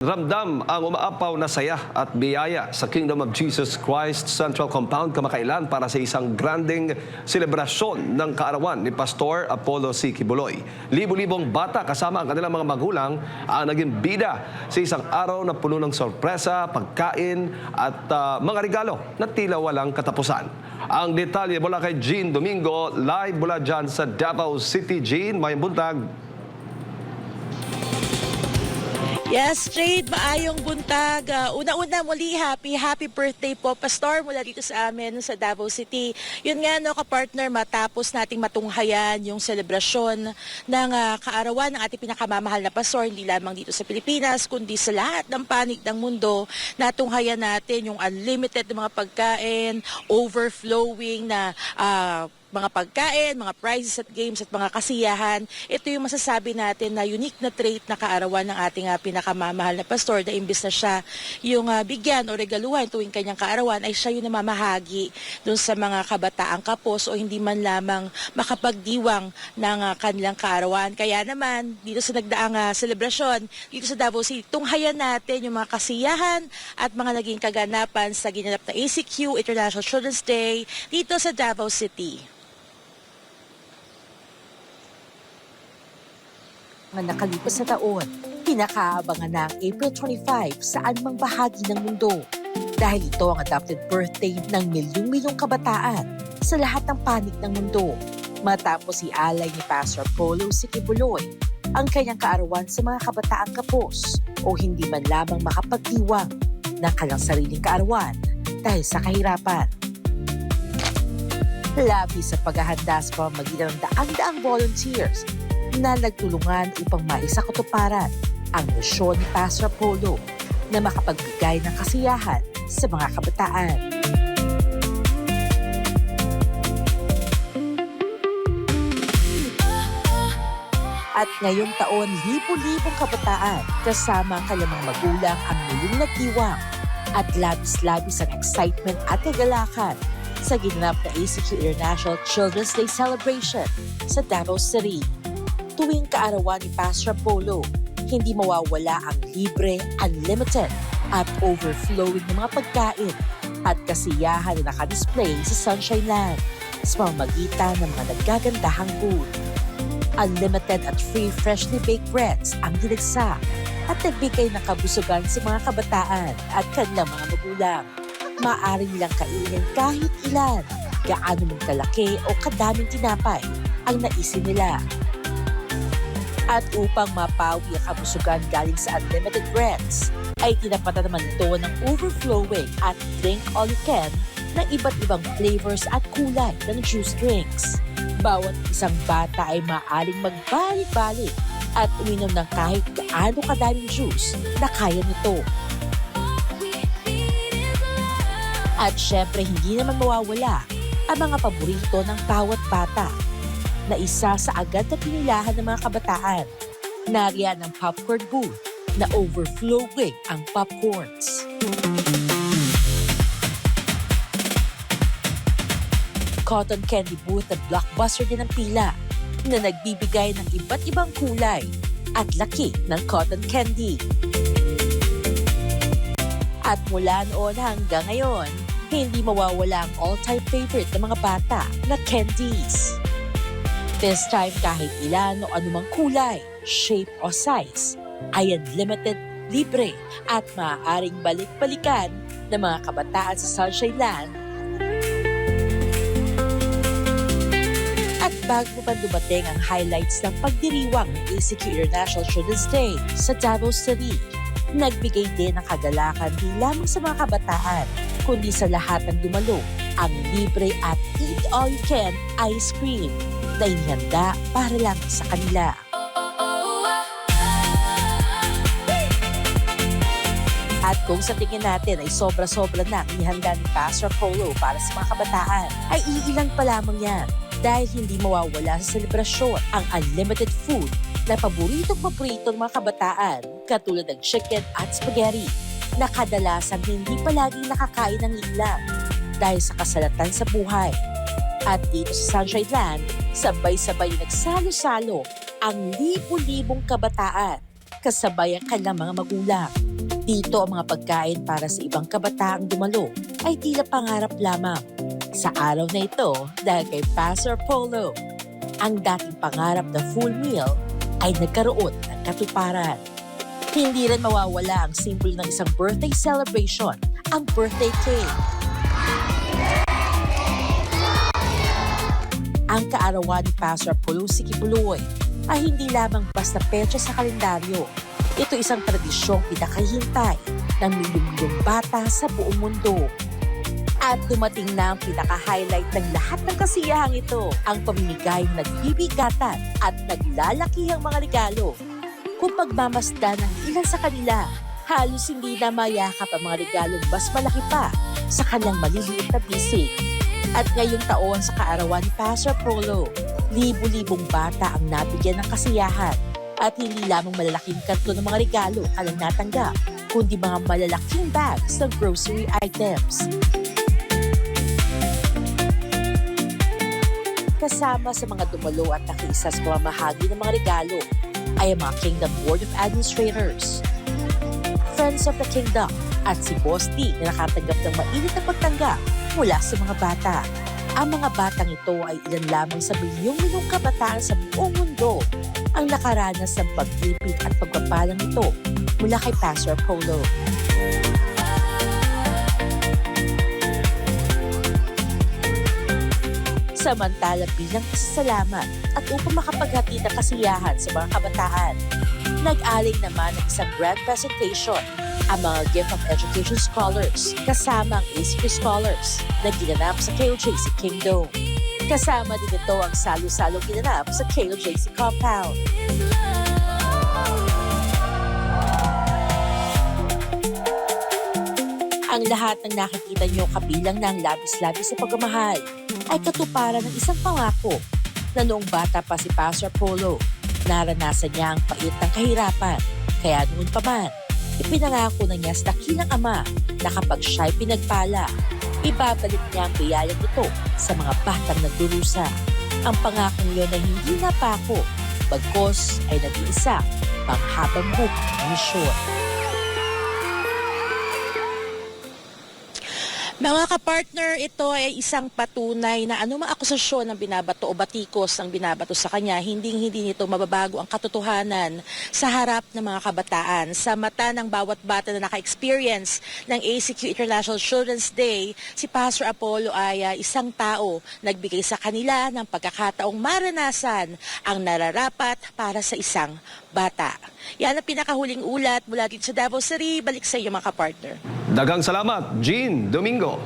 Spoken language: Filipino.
Ramdam ang umaapaw na saya at biyaya sa Kingdom of Jesus Christ Central Compound kamakailan para sa isang granding selebrasyon ng kaarawan ni Pastor Apollo C. Kibuloy. Libo-libong bata kasama ang kanilang mga magulang ang naging bida sa isang araw na puno ng sorpresa, pagkain at mga regalo na tila walang katapusan. Ang detalye mula kay Jean Domingo, live mula dyan sa Davao City. Jean, may buntag. Yes, straight, maayong buntag. Una-una muli, happy birthday po, Pastor, mula dito sa amin sa Davao City. Yun nga, no, kapartner, matapos nating matunghayan yung selebrasyon ng kaarawan ng ating pinakamamahal na Pastor, hindi lamang dito sa Pilipinas, kundi sa lahat ng panig ng mundo, natunghayan natin yung unlimited na mga pagkain, overflowing na mga pagkain, mga prizes at games at mga kasiyahan. Ito yung masasabi natin na unique na trait na kaarawan ng ating pinakamamahal na pastor na imbis na siya yung bigyan o regaluhan tuwing kanyang kaarawan ay siya yung namamahagi dun sa mga kabataang kapos o hindi man lamang makapagdiwang ng kanilang kaarawan. Kaya naman, dito sa nagdaang selebrasyon, dito sa Davao City, tunghayan natin yung mga kasiyahan at mga naging kaganapan sa ginanap na ACQ International Children's Day dito sa Davao City. Mga nakalipas na taon, pinakaabangan na ang April 25 sa anumang bahagi ng mundo dahil ito ang adopted birthday ng milyong-milyong kabataan sa lahat ng panig ng mundo. Matapos i-alay ni Pastor Apollo C. Kibuloy ang kanyang kaarawan sa mga kabataang kapos o hindi man lamang makapagdiwang ng kanyang sariling kaarawan dahil sa kahirapan. Labis sa paghahanda sa pamamagitan ng daang-daang volunteers na nagtulungan upang maisakatuparan ang misyon ni Pastor Apollo na makapagbigay ng kasiyahan sa mga kabataan. At ngayong taon, libo-libong kabataan kasama ang kanilang mga magulang ang muling nagdiwang at labis-labis ang excitement at kagalakan sa ginanap na ACQ International Children's Day Celebration sa Davao City. Tuwing kaarawan ni Pastor Apollo, hindi mawawala ang libre, unlimited at overflowing ng mga pagkain at kasiyahan na nakadisplay sa Sunshine Land sa pamamagitan ng mga naggagandahang food. Unlimited at free freshly baked breads ang dinagsa at nagbigay ng kabusugan sa mga kabataan at kanilang mga magulang. Maaari nilang kainin kahit ilan, gaano man kalaki o kadaming tinapay ang naisin nila. At upang mapawi ang kabusugan galing sa unlimited breads, ay tinapatan naman ito ng overflowing at drink all you can ng iba't ibang flavors at kulay ng juice drinks. Bawat isang bata ay maaaring magbalik-balik at uminom ng kahit gaano kadaming juice na kaya nito. At syempre hindi naman mawawala ang mga paborito ng bawat bata na isa sa agad na pinilahan ng mga kabataan. Nariyan ang popcorn booth na overflowing ang popcorns. Cotton candy booth at blockbuster din ang pila na nagbibigay ng iba't ibang kulay at laki ng cotton candy. At mula noon hanggang ngayon, hindi mawawala ang all-time favorite ng mga bata na candies. This time, kahit ilan o anumang kulay, shape o size, ay unlimited, libre at maaaring balik-balikan ng mga kabataan sa Sunshine Land. At bago pa dumating ang highlights ng pagdiriwang ng ACQ International Children's Day sa Davao City, nagbigay din ng kagalakan di lamang sa mga kabataan, kundi sa lahat ng dumalo ang libre at eat-all-you-can ice cream na inihanda para lang sa kanila. At kung sa tingin natin ay sobra-sobra na inihanda ni Pastor Apollo para sa mga kabataan, ay iilan pa lamang yan dahil hindi mawawala sa selebrasyon ang unlimited food na paborito-paborito ng mga kabataan katulad ng chicken at spaghetti na kadalasang hindi palaging nakakain ng ilang dahil sa kasalatan sa buhay. At dito sa Sunshine Land, sabay-sabay nagsalo-salo ang libo-libong kabataan kasabay ang kanilang mga magulang. Dito ang mga pagkain para sa ibang kabataang dumalo ay tila pangarap lamang. Sa araw na ito, dahil kay Pastor Polo, ang dating pangarap na full meal ay nagkaroon ng katuparan. Hindi rin mawawala ang simbolo ng isang birthday celebration, ang birthday cake. Ang kaarawan ni Pastor Apollo Sikibuloy ay hindi lamang basta petsa sa kalendaryo. Ito isang tradisyong pinakahintay ng milyong bata sa buong mundo. At dumating na ang pinaka-highlight ng lahat ng kasiyahang ito, ang pamimigay ng nagbibigatan at naglalakihang mga regalo. Kung pagmamasdan ng ilan sa kanila, halos hindi na mayakap ang mga regalong mas malaki pa sa kanilang maliliit na bisig. At ngayong taon sa kaarawan ni Pastor Polo, libu-libong bata ang nabigyan ng kasiyahan. At hindi lamang malalaking kanto ng mga regalo ang natanggap, kundi mga malalaking bags ng grocery items. Kasama sa mga dumalo at nakiisa sa pamamahagi ng mga regalo ay ang mga Kingdom Board of Administrators, Friends of the Kingdom at si Boss D na nakatanggap ng mainit na pagtanggap mula sa mga bata. Ang mga batang ito ay ilan lamang sa milyong kabataan sa buong mundo ang nakaranas ng pag-ibig at pagpapalang ito mula kay Pastor Polo. Samantala bilang pasasalamat at upang makapaghatid ng kasiyahan sa mga kabataan, nag-aling naman ng isang grand presentation ang mga Gift of Education Scholars kasama ang ACQ Scholars na ginanap sa KOJC Kingdom. Kasama din ito ang salo-salong ginanap sa KOJC Compound. Ang lahat ng nakikita niyo kabilang ng labis-labis sa pagmamahal ay katuparan ng isang pangako na noong bata pa si Pastor Polo, naranasan niya ang pait ng kahirapan. Kaya noon pa man, ipinangako na niya sa dakilang ama na kapag siya'y pinagpala, ibabalik niya ang biyayang ito sa mga batang nagdurusa. Ang pangakong yun ay hindi napako, bagkos ay nag-iisa panghabang buhay misyon. Mga kapartner, ito ay isang patunay na anumang akusasyon ng binabato o batikos ng binabato sa kanya, hindi nito mababago ang katotohanan sa harap ng mga kabataan. Sa mata ng bawat bata na naka-experience ng ACQ International Children's Day, si Pastor Apollo ay isang tao nagbigay sa kanila ng pagkakataong maranasan ang nararapat para sa isang bata. Yan ang pinakahuling ulat mula dito sa Davao City. Balik sa iyo mga kapartner. Daghang salamat, Jean Domingo.